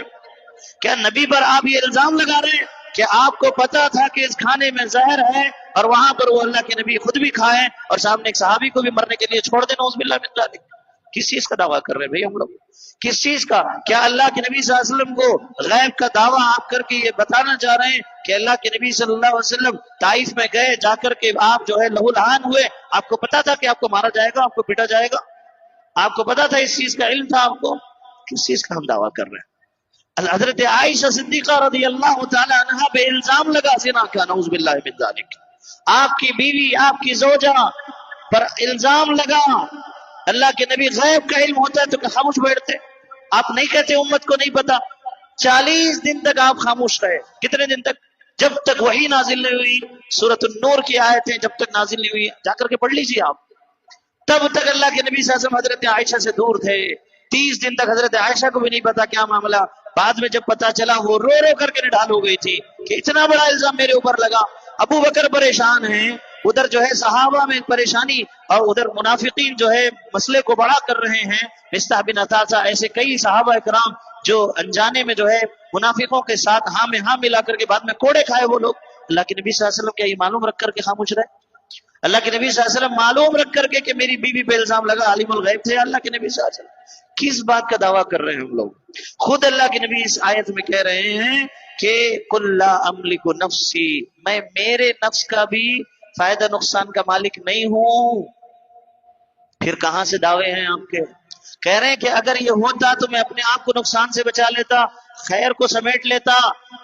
کیا نبی پر آپ یہ الزام لگا رہے ہیں کہ آپ کو پتا تھا کہ اس کھانے میں زہر ہے اور وہاں پر وہ اللہ کے نبی خود بھی کھائیں اور سامنے ایک صحابی کو بھی مرنے کے لیے چھوڑ دیں؟ نعوذ باللہ من ذالک. کس چیز کا دعویٰ کر رہے ہیں بھائی ہم لوگ؟ کس چیز کا؟ کیا اللہ کے نبی صلی اللہ علیہ وسلم کو غیب کا دعویٰ آپ کر کے یہ بتانا چاہ رہے ہیں کہ اللہ کے نبی صلی اللہ علیہ وسلم طائف میں گئے، جا کر کے آپ جو ہے لہو لہان ہوئے، آپ کو پتا تھا کہ آپ کو مارا جائے گا، آپ کو پیٹا جائے گا، آپ کو پتا تھا، اس چیز کا علم تھا آپ کو؟ کس چیز کا ہم دعویٰ کر رہے ہیں؟ حضرت عائشہ صدیقہ رضی اللہ تعالی عنہا پہ الزام لگا زنا کا، نعوذ باللہ من ذالک. آپ کی بیوی، آپ کی زوجہ پر الزام لگا. اللہ کے نبی غیب کا علم ہوتا ہے تو خاموش بیٹھتے؟ آپ نہیں کہتے امت کو نہیں پتا؟ 40 دن تک آپ خاموش رہے. کتنے دن تک؟ جب تک وحی نازل نہیں ہوئی. سورۃ النور کی آیتیں جب تک نازل نہیں ہوئی، جا کر کے پڑھ لیجیے آپ. تب تک اللہ کے نبی صلی اللہ علیہ وسلم حضرت عائشہ سے دور تھے. 30 دن تک حضرت عائشہ کو بھی نہیں پتا کیا معاملہ. بعد میں جب پتا چلا وہ رو رو کر کے نڈھال ہو گئی تھی کہ اتنا بڑا الزام میرے اوپر لگا. ابو بکر پریشان ہیں، ادھر جو ہے صحابہ میں پریشانی، اور ادھر منافقین جو ہے مسئلے کو بڑا کر رہے ہیں. مصطح بن عثاثہ، ایسے کئی صحابہ کرام جو انجانے میں جو ہے منافقوں کے ساتھ ہاں میں ہاں ملا کر کے بعد میں کوڑے کھائے وہ لوگ. اللہ کے نبی صلی اللہ علیہ وسلم کیا یہ معلوم رکھ کر کے خاموش رہے؟ اللہ کے نبی صلی اللہ علیہ وسلم معلوم رکھ کر کے کہ میری بیوی پہ الزام لگا، عالم الغیب تھے اللہ کے نبی صلی اللہ علیہ وسلم. کس بات کا دعویٰ کر رہے ہیں ہم لوگ؟ خود اللہ کے نبی اس آیت میں کہہ رہے ہیں کہ قل لا املک نفسی، میں میرے نفس کا بھی فائدہ نقصان کا مالک نہیں ہوں. پھر کہاں سے دعوے ہیں آپ کے؟ کہہ رہے ہیں کہ اگر یہ ہوتا تو میں اپنے آپ کو نقصان سے بچا لیتا، خیر کو سمیٹ لیتا.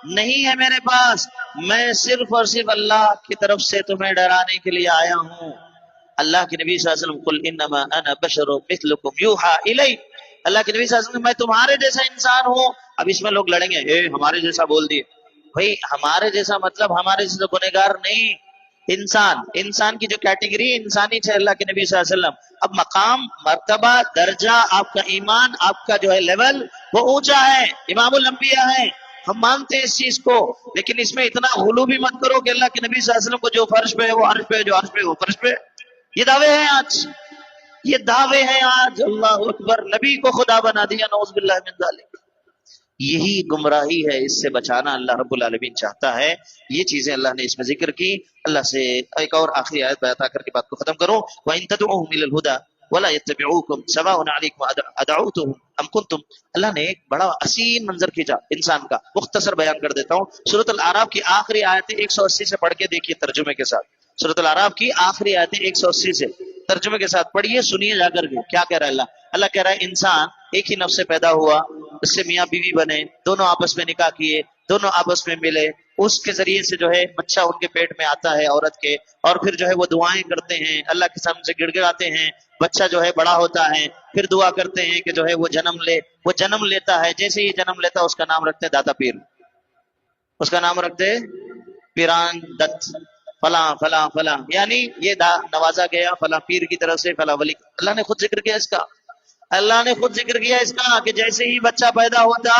نہیں ہے میرے پاس، میں صرف اور صرف اللہ کی طرف سے تمہیں ڈرانے کے لیے آیا ہوں. اللہ کے نبی صلی اللہ علیہ وسلم قل انما انا بشر مثلکم یوحى الی، اللہ کے نبی صلی اللہ علیہ وسلم میں تمہارے جیسا انسان ہوں. اب اس میں لوگ لڑیں گے، اے ہمارے جیسا بول دیے. بھائی ہمارے جیسا مطلب ہمارے جیسا گنہگار نہیں، انسان کی جو کیٹیگری انسانی ہے اللہ کے نبی صلی اللہ علیہ وسلم. اب مقام، مرتبہ، درجہ، آپ کا ایمان، آپ کا جو ہے لیول وہ اونچا ہے، امام الانبیاء ہے، ہم مانتے ہیں اس چیز کو. لیکن اس میں اتنا غلو بھی مت کرو کہ اللہ کے نبی صلی اللہ علیہ وسلم کو جو فرش پہ ہے وہ عرش پہ، جو عرش پہ وہ فرش پہ. یہ دعوے ہیں آج، یہ دعوے ہیں آج. اللہ اکبر، نبی کو خدا بنا دیا، نعوذ باللہ من ذالک. یہی گمراہی ہے، اس سے بچانا اللہ رب العالمین چاہتا ہے. یہ چیزیں اللہ نے اس میں ذکر کی. اللہ سے ایک اور آخری آیت بتا کر کے بات کو ختم کروں. وَإِن تَدْعُوهُمْ إِلَى الْهُدَى وَلَا يَتَّبِعُوكُمْ سَوَاءٌ عَلَيْكُمْ أَدْعَوْتُهُمْ أَمْ كُنتُمْ. اللہ نے ایک بڑا حسین منظر کھینچا انسان کا، مختصر بیان کر دیتا ہوں. سورۃ الاعراف کی آخری آیتیں 180 سے پڑھ کے دیکھیے ترجمے کے ساتھ. سورۃ الاعراف کی آخری آیتیں 180 سے ترجمے کے ساتھ پڑھیے، سنیے جا کر کے کیا کہہ رہا ہے اللہ. اللہ کہہ رہا ہے انسان ایک ہی نفس سے پیدا ہوا، اس سے میاں بیوی بنے، دونوں آپس میں نکاح کیے، دونوں آپس میں ملے، اس کے ذریعے سے جو ہے بچہ ان کے پیٹ میں آتا ہے عورت کے، اور پھر جو ہے وہ دعائیں کرتے ہیں، اللہ کے سامنے سے گڑ گڑاتے ہیں، بچہ جو ہے بڑا ہوتا ہے، پھر دعا کرتے ہیں کہ جو ہے وہ جنم لے. وہ جنم لیتا ہے، جیسے ہی جنم لیتا ہے اس کا نام رکھتے داتا پیر، اس کا نام رکھتے پیران دت. فلاں فلاں فلاں، یعنی یہ نوازا گیا فلاں پیر کی طرف سے، فلاں ولی، اللہ نے خود ذکر کیا اس کا، اللہ نے خود ذکر کیا اس کا کہ جیسے ہی بچہ پیدا ہوتا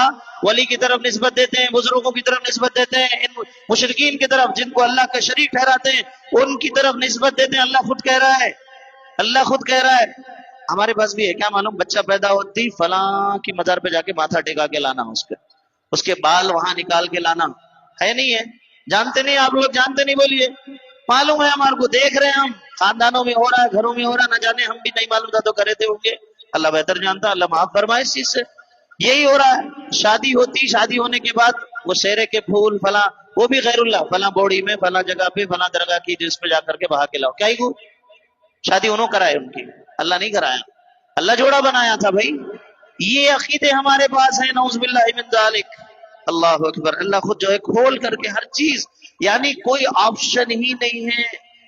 ولی کی طرف نسبت دیتے ہیں، بزرگوں کی طرف نسبت دیتے ہیں، ان مشرکین کی طرف جن کو اللہ کا شریک ٹھہراتے ہیں ان کی طرف نسبت دیتے ہیں۔ اللہ خود کہہ رہا ہے، اللہ خود کہہ رہا ہے۔ ہمارے پاس بھی ہے، کیا معلوم، بچہ پیدا ہوتی فلاں کی مزار پہ جا کے ماتھا ٹیکا کے لانا، اس کے بال وہاں نکال کے لانا ہے، نہیں ہے؟ جانتے نہیں آپ لوگ، جانتے نہیں بولیے، معلوم ہے ہمارے کو، دیکھ رہے ہیں ہم، خاندانوں میں ہو رہا ہے، گھروں میں ہو رہا ہے، نہ جانے ہم بھی نہیں معلوم تھا تو کرے تھے ہوں گے، اللہ بہتر جانتا، اللہ معاف فرمائے اس چیز سے۔ یہی ہو رہا ہے، شادی ہوتی، شادی ہونے کے بعد وہ سیرے کے پھول فلاں، وہ بھی غیر اللہ، فلاں بوڑی میں فلاں جگہ پہ فلاں درگاہ کی جس پہ جا کر کے بہا کے لاؤ، کیا ہی وہ شادی انہوں کرائے ان کی، اللہ نہیں کرایا، اللہ جوڑا بنایا تھا بھائی۔ یہ عقیدے ہمارے پاس ہیں، نعوذ باللہ من ذالک۔ اللہ اکبر، اللہ خود جو ہے کھول کر کے ہر چیز، یعنی کوئی آپشن ہی نہیں ہے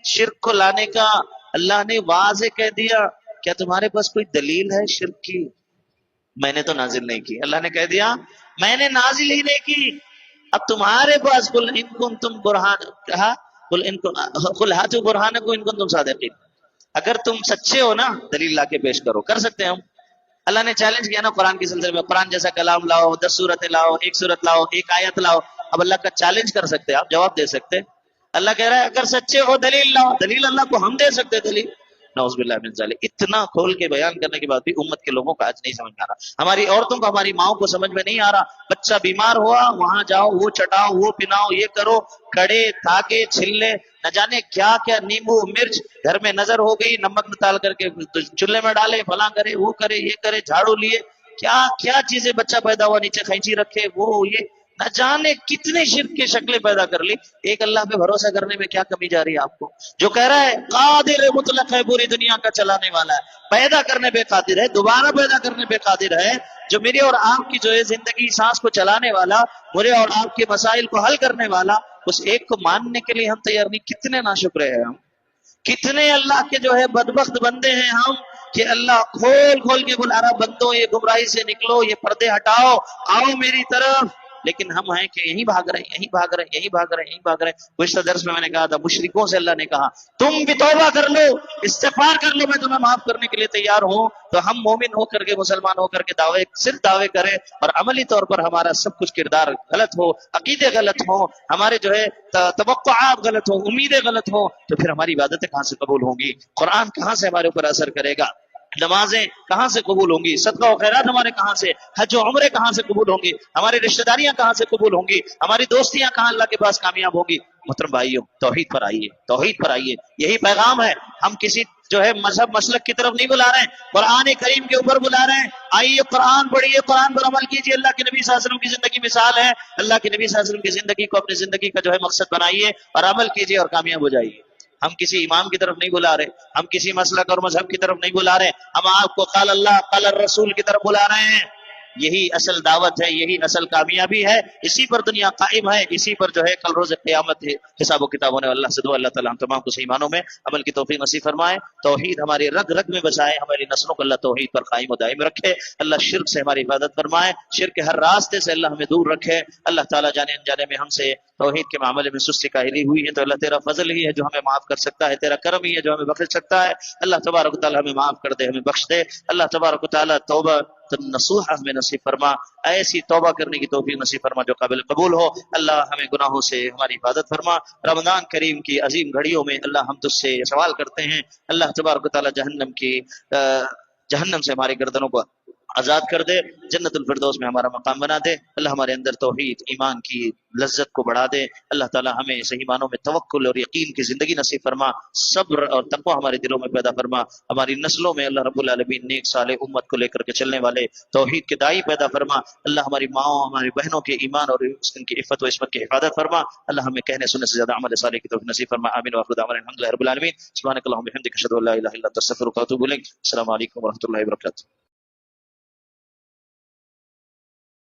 شرک کو لانے کا، اللہ نے واضح کہہ دیا۔ کیا تمہارے پاس کوئی دلیل ہے شرک کی؟ میں نے تو نازل نہیں کی، اللہ نے کہہ دیا میں نے نازل ہی نہیں کی۔ اب تمہارے پاس قل ان کنتم برہان، کہا قل ہاتوا برہانکم ان کنتم صادقین، اگر تم سچے ہو نا دلیل لا کے پیش کرو، کر سکتے ہیں ہم۔ اللہ نے چیلنج کیا نا قرآن کے سلسلے میں، قرآن جیسا کلام لاؤ، 10 سورتیں لاؤ، ایک سورت لاؤ، ایک آیت لاؤ۔ اب اللہ کا چیلنج کر سکتے، آپ جواب دے سکتے۔ اللہ کہہ رہا ہے اگر سچے ہو دلیل لاؤ، دلیل اللہ کو ہم دے سکتے دلیل، نعوذ باللہ من ذالک۔ اتنا کھول کے بیان کرنے کے بعد بھی امت کے لوگوں کا آج نہیں سمجھ میں آ رہا، ہماری عورتوں کو، ہماری ماؤں کو سمجھ میں نہیں آ رہا، بچہ بیمار ہوا وہاں جاؤ، وہ چٹاؤ، وہ پناؤ، یہ کرو، کڑے دھاگے چھلے، نہ جانے کیا کیا، نیمبو مرچ گھر میں نظر ہو گئی، نمک نتال کر کے چولہے میں ڈالے، فلاں کرے، وہ کرے، یہ کرے، جھاڑو لیے، کیا کیا چیزیں، بچہ پیدا ہوا نیچے کھینچی رکھے، وہ یہ نہ جانے کتنے شرک کی شکلیں پیدا کر لی۔ ایک اللہ پہ بھروسہ کرنے میں کیا کمی جا رہی ہے آپ کو، جو کہہ رہا ہے قادر مطلق ہے، پوری دنیا کا چلانے والا ہے، پیدا کرنے پہ قادر ہے، دوبارہ پیدا کرنے پہ قادر ہے، جو میری اور آپ کی جو ہے زندگی سانس کو چلانے والا، میرے اور آپ کے مسائل کو حل کرنے والا، اس ایک کو ماننے کے لیے ہم تیار نہیں۔ کتنے ناشکرے ہیں ہم، کتنے اللہ کے جو ہے بدبخت بندے ہیں ہم، کہ اللہ کھول کھول کے بلا رہا بندوں یہ گمراہی سے نکلو، یہ پردے ہٹاؤ، آؤ میری طرف، لیکن ہم ہیں کہ یہیں بھاگ رہے ہیں، یہیں بھاگ رہے ہیں، یہیں بھاگ رہے ہیں، یہیں بھاگ رہے ہیں۔ گزشتہ درس میں نے کہا تھا مشرکوں سے اللہ نے کہا تم بھی توبہ کر لو، استغفار کر لو، میں تمہیں معاف کرنے کے لیے تیار ہوں۔ تو ہم مومن ہو کر کے، مسلمان ہو کر کے دعوے، صرف دعوے کریں اور عملی طور پر ہمارا سب کچھ کردار غلط ہو، عقیدے غلط ہوں، ہمارے جو ہے توقعات غلط ہوں، امیدیں غلط ہوں، تو پھر ہماری عبادتیں کہاں سے قبول ہوں گی؟ قرآن کہاں سے ہمارے اوپر اثر کرے گا؟ نمازیں کہاں سے قبول ہوں گی؟ صدقہ و خیرات ہمارے کہاں سے؟ حج و عمرے کہاں سے قبول ہوں گی؟ ہماری رشتہ داریاں کہاں سے قبول ہوں گی؟ ہماری دوستیاں کہاں اللہ کے پاس کامیاب ہوں گی؟ محترم بھائیوں، توحید پر آئیے، توحید پر آئیے، یہی پیغام ہے۔ ہم کسی جو ہے مذہب مسلک کی طرف نہیں بلا رہے ہیں، قرآن کریم کے اوپر بلا رہے ہیں۔ آئیے قرآن پڑھیے، قرآن پر عمل کیجیے، اللہ کے نبی صلی اللہ علیہ وسلم کی زندگی مثال ہے، اللہ کے نبی صلی اللہ علیہ وسلم کی زندگی کو اپنی زندگی کا جو ہے مقصد بنائیے اور عمل کیجیے اور کامیاب ہو جائیے۔ ہم کسی امام کی طرف نہیں بلا رہے، ہم کسی مسلک اور مذہب کی طرف نہیں بلا رہے، ہم آپ کو قال اللہ قال الرسول کی طرف بلا رہے ہیں۔ یہی اصل دعوت ہے، یہی اصل کامیابی ہے، اسی پر دنیا قائم ہے، اسی پر جو ہے کل روز قیامت ہے، حساب و کتاب ہونے۔ اللہ سے دعا اللہ تعالیٰ ہم تمام کو صحیح معنوں میں عمل کی توفیق نصیب فرمائے، توحید ہماری رگ رگ میں بسائے، ہماری نسلوں کو اللہ توحید پر قائم و دائم رکھے، اللہ شرک سے ہماری حفاظت فرمائے، شرک کے ہر راستے سے اللہ ہمیں دور رکھے۔ اللہ تعالیٰ جانے انجانے میں ہم سے توحید کے معاملے میں سستی کاہلی ہوئی ہے تو اللہ تیرا فضل ہی ہے جو ہمیں معاف کر سکتا ہے، تیرا کرم ہی ہے جو ہمیں بخش سکتا ہے۔ اللہ تبارک و تعالیٰ ہمیں معاف کر دے، ہمیں بخش دے۔ اللہ تبارک و تعالیٰ توبہ نصوح ہمیں نصیب فرما، ایسی توبہ کرنے کی توفیق نصیب فرما جو قابل قبول ہو۔ اللہ ہمیں گناہوں سے ہماری حفاظت فرما۔ رمضان کریم کی عظیم گھڑیوں میں اللہ ہم تجھ سے سوال کرتے ہیں، اللہ تبارک و تعالیٰ جہنم سے ہماری گردنوں کو آزاد کر دے، جنت الفردوس میں ہمارا مقام بنا دے۔ اللہ ہمارے اندر توحید ایمان کی لذت کو بڑھا دے۔ اللہ تعالیٰ ہمیں صحیح معنوں میں توکل اور یقین کی زندگی نصیب فرما، صبر اور تقوی ہمارے دلوں میں پیدا فرما، ہماری نسلوں میں اللہ رب العالمین نیک صالح امت کو لے کر کے چلنے والے توحید کے دائی پیدا فرما۔ اللہ ہماری ماؤں، ہماری بہنوں کے ایمان اور ان کی عفت و عصمت کی حفاظت فرما۔ اللہ ہمیں کہنے سننے سے زیادہ عمل صالح کی توفیق نصیب فرما۔ آمین وآخر دعوانا الحمدللہ رب العالمین۔ سبحانک اللہم وبحمدک اشہد ان لا الہ الا انت استغفرک واتوب الیک۔ السلام علیکم ورحمۃ اللہ وبرکاتہ۔